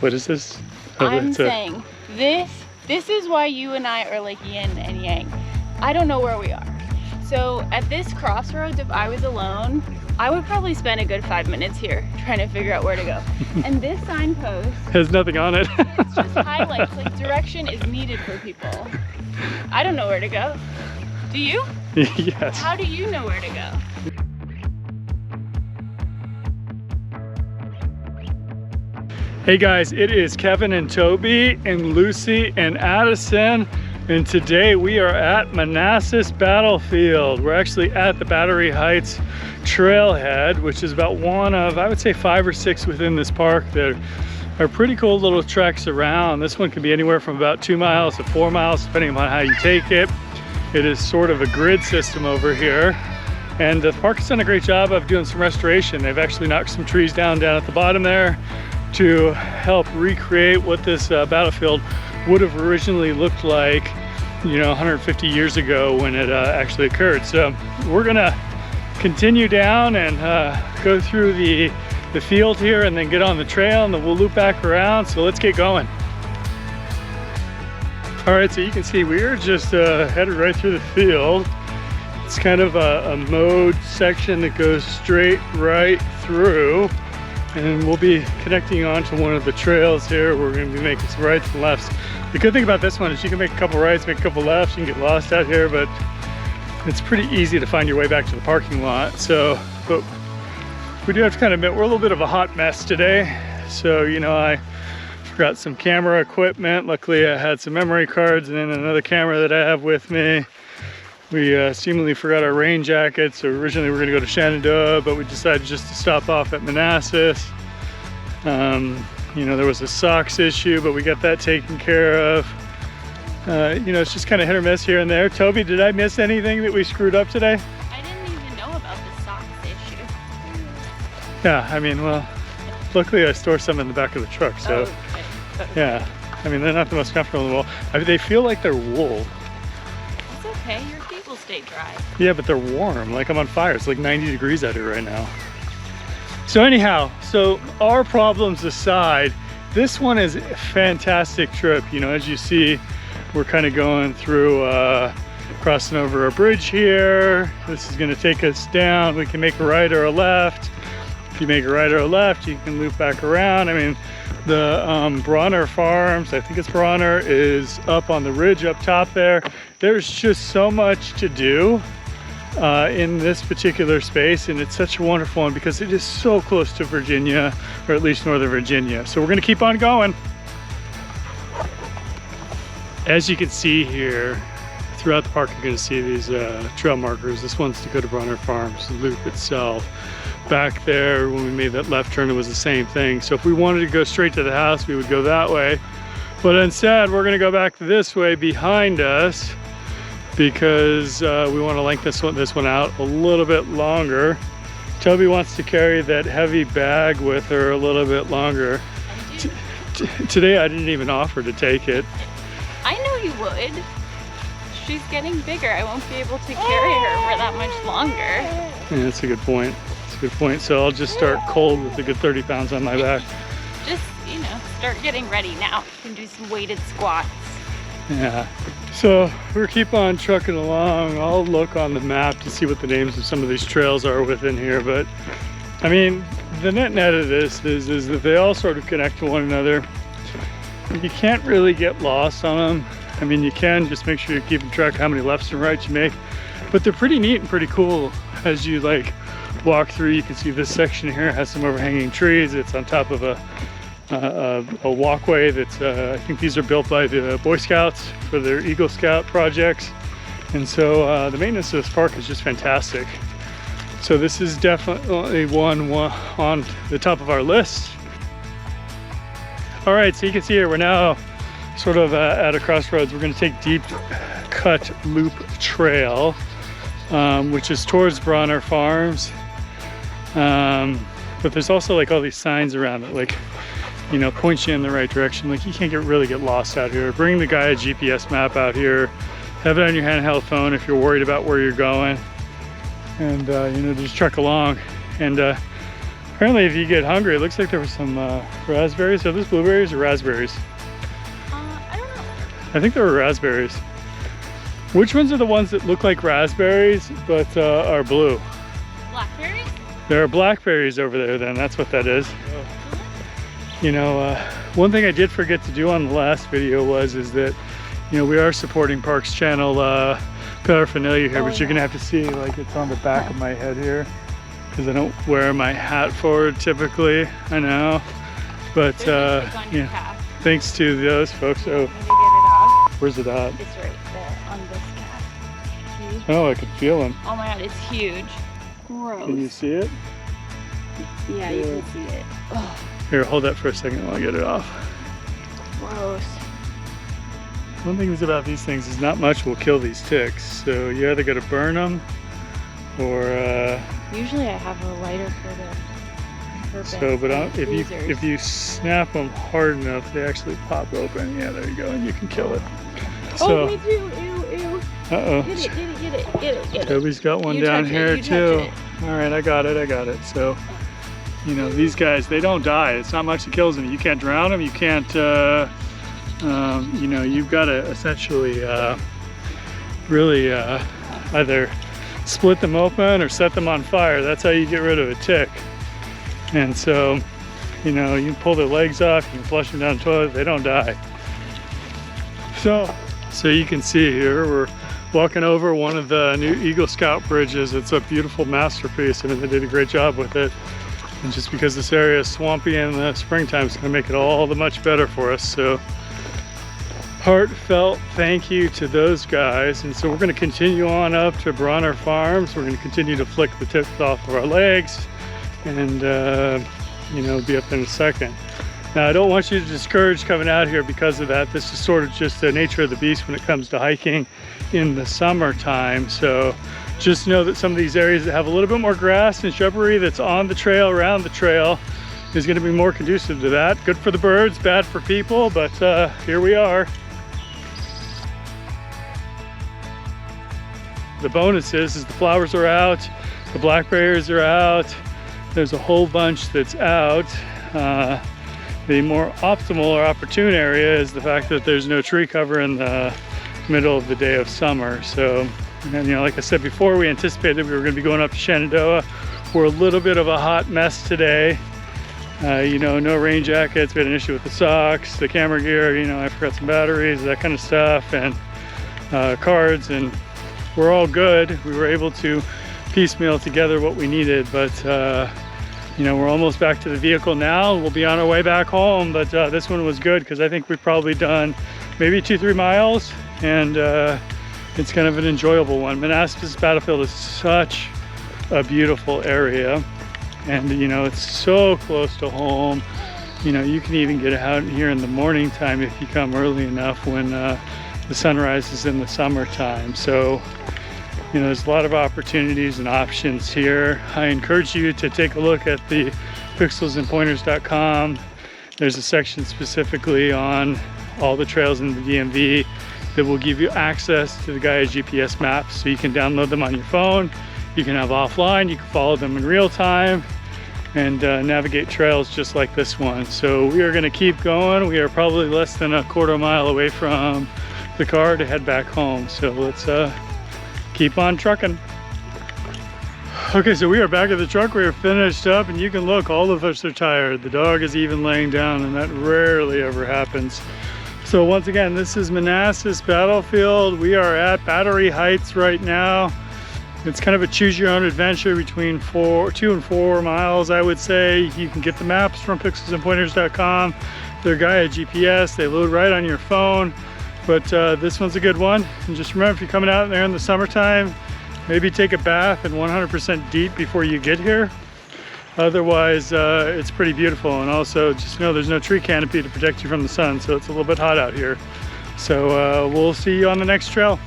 What is this? Oh, I'm saying this is why you and I are like yin and yang. I don't know where we are. So at this crossroads, if I was alone, I would probably spend a good 5 minutes here trying to figure out where to go. And this signpost has nothing on it. It's just highlights, like direction is needed for people. I don't know where to go. Do you? Yes. How do you know where to go? Hey guys, it is Kevin and Toby and Lucy and Addison, and today we are at Manassas Battlefield. We're actually at the Battery Heights trailhead, which is about one of, I would say, 5 or 6 within this park that are pretty cool little treks around. This one can be anywhere from about 2 miles to 4 miles, depending on how you take it. It is sort of a grid system over here. And the park has done a great job of doing some restoration. They've actually knocked some trees down at the bottom there to help recreate what this battlefield would have originally looked like, you know, 150 years ago when it actually occurred. So we're gonna continue down and go through the field here and then get on the trail, and then we'll loop back around. So let's get going. All right, so you can see we're just headed right through the field. It's kind of a mode section that goes straight right through, and we'll be connecting onto one of the trails here. We're going to be making some rights and lefts. The good thing about this one is you can make a couple rights, make a couple lefts. You can get lost out here, but it's pretty easy to find your way back to the parking lot. So, but we do have to kind of admit we're a little bit of a hot mess today. So, you know, I forgot some camera equipment. Luckily, I had some memory cards and then another camera that I have with me. We seemingly forgot our rain jackets. So originally we were gonna go to Shenandoah, but we decided just to stop off at Manassas. You know, there was a socks issue, but we got that taken care of. You know, it's just kind of hit or miss here and there. Toby, did I miss anything that we screwed up today? I didn't even know about the socks issue. Yeah, I mean, well, luckily I store some in the back of the truck, so. Oh, okay. Yeah, I mean, they're not the most comfortable in the world. I mean, they feel like they're wool. It's okay, your feet will stay dry. Yeah, but they're warm, like I'm on fire. It's like 90 degrees out here right now. So anyhow, so our problems aside, this one is a fantastic trip. You know, as you see, we're kind of going through, crossing over a bridge here. This is gonna take us down. We can make a right or a left. If you make a right or a left, you can loop back around. I mean, the Bronner Farms, I think it's Bronner, is up on the ridge up top there. There's just so much to do in this particular space, and it's such a wonderful one because it is so close to Virginia, or at least Northern Virginia. So we're gonna keep on going. As you can see here, throughout the park, you're gonna see these trail markers. This one's to go to Bronner Farms, the loop itself. Back there, when we made that left turn, it was the same thing. So if we wanted to go straight to the house, we would go that way. But instead, we're gonna go back this way behind us because we want to lengthen this one out a little bit longer. Toby wants to carry that heavy bag with her a little bit longer. Today, I didn't even offer to take it. I know you would. She's getting bigger. I won't be able to carry her for that much longer. Yeah, that's a good point. That's a good point. So I'll just start cold with a good 30 pounds on my back. Just, you know, start getting ready now. You can do some weighted squats. Yeah. So we'll keep on trucking along. I'll look on the map to see what the names of some of these trails are within here. But I mean, the net of this is that they all sort of connect to one another. You can't really get lost on them. I mean, you can just make sure you're keeping track of how many lefts and rights you make, but they're pretty neat and pretty cool. As you like walk through, you can see this section here has some overhanging trees. It's on top of a walkway that's, I think these are built by the Boy Scouts for their Eagle Scout projects. And so the maintenance of this park is just fantastic. So this is definitely one on the top of our list. All right, so you can see here, we're now sort of at a crossroads. We're gonna take Deep Cut Loop Trail, which is towards Bronner Farms. But there's also like all these signs around it, like, you know, points you in the right direction. Like you can't really get lost out here. Bring the guy a GPS map out here. Have it on your handheld phone if you're worried about where you're going. And, you know, just truck along. And Apparently if you get hungry, it looks like there were some raspberries. Are those blueberries or raspberries? I don't know. I think they were raspberries. Which ones are the ones that look like raspberries but are blue? Blackberries? There are blackberries over there then, that's what that is. You know, one thing I did forget to do on the last video is that, you know, we are supporting Parks Channel paraphernalia here, but you're gonna have to see, like, it's on the back of my head here because I don't wear my hat forward typically, I know. But yeah, thanks to those folks. Oh, where's it at? It's right there on this calf. Oh, I can feel him. Oh my god, it's huge. Gross. Can you see it? Yeah, you can see it. Ugh. Here, hold that for a second while I get it off. Gross. One thing is about these things is not much will kill these ticks. So you either got to burn them or... Usually I have a lighter for the purpose. So, but if you snap them hard enough, they actually pop open. Yeah, there you go, and you can kill it. So, oh, me too. Ew, ew. Uh-oh. Get it. Toby's got one down here too. All right, I got it. So, you know, these guys, they don't die. It's not much that kills them. You can't drown them. You can't, you know, you've got to essentially really either split them open or set them on fire. That's how you get rid of a tick. And so, you know, you can pull their legs off, you can flush them down the toilet, they don't die. So you can see here, we're walking over one of the new Eagle Scout bridges. It's a beautiful masterpiece. I mean, they did a great job with it. And just because this area is swampy in the springtime, it's gonna make it all the much better for us. So heartfelt thank you to those guys. And so we're gonna continue on up to Bronner Farms. We're gonna continue to flick the tips off of our legs and you know, be up in a second. Now, I don't want you to discourage coming out here because of that. This is sort of just the nature of the beast when it comes to hiking in the summertime. So just know that some of these areas that have a little bit more grass and shrubbery that's on the trail, around the trail, is going to be more conducive to that. Good for the birds, bad for people, but here we are. The bonus is the flowers are out, the blackberries are out, there's a whole bunch that's out. The more optimal or opportune area is the fact that there's no tree cover in the middle of the day of summer. So, and, you know, like I said before, we anticipated we were going to be going up to Shenandoah. We're a little bit of a hot mess today. You know, no rain jackets. We had an issue with the socks, the camera gear. You know, I forgot some batteries, that kind of stuff, and cards, and we're all good. We were able to piecemeal together what we needed, but you know, we're almost back to the vehicle now. We'll be on our way back home, but this one was good because I think we've probably done maybe 2-3 miles, and it's kind of an enjoyable one. Manassas Battlefield is such a beautiful area, and you know, it's so close to home. You know, you can even get out here in the morning time if you come early enough when the sun rises in the summertime. So, you know, there's a lot of opportunities and options here. I encourage you to take a look at the pixelsandpointers.com. There's a section specifically on all the trails in the DMV that will give you access to the Gaia GPS maps, so you can download them on your phone. You can have offline, you can follow them in real time and navigate trails just like this one. So we are gonna keep going. We are probably less than a quarter mile away from the car to head back home. So let's keep on trucking. Okay, so we are back at the truck. We are finished up, and you can look, all of us are tired. The dog is even laying down, and that rarely ever happens. So once again, this is Manassas Battlefield. We are at Battery Heights right now. It's kind of a choose your own adventure between 2 and 4 miles, I would say. You can get the maps from pixelsandpointers.com. They're Gaia GPS, they load right on your phone. But this one's a good one. And just remember, if you're coming out there in the summertime, maybe take a bath in 100% DEET before you get here. Otherwise, it's pretty beautiful. And also, just know there's no tree canopy to protect you from the sun, so it's a little bit hot out here. So we'll see you on the next trail.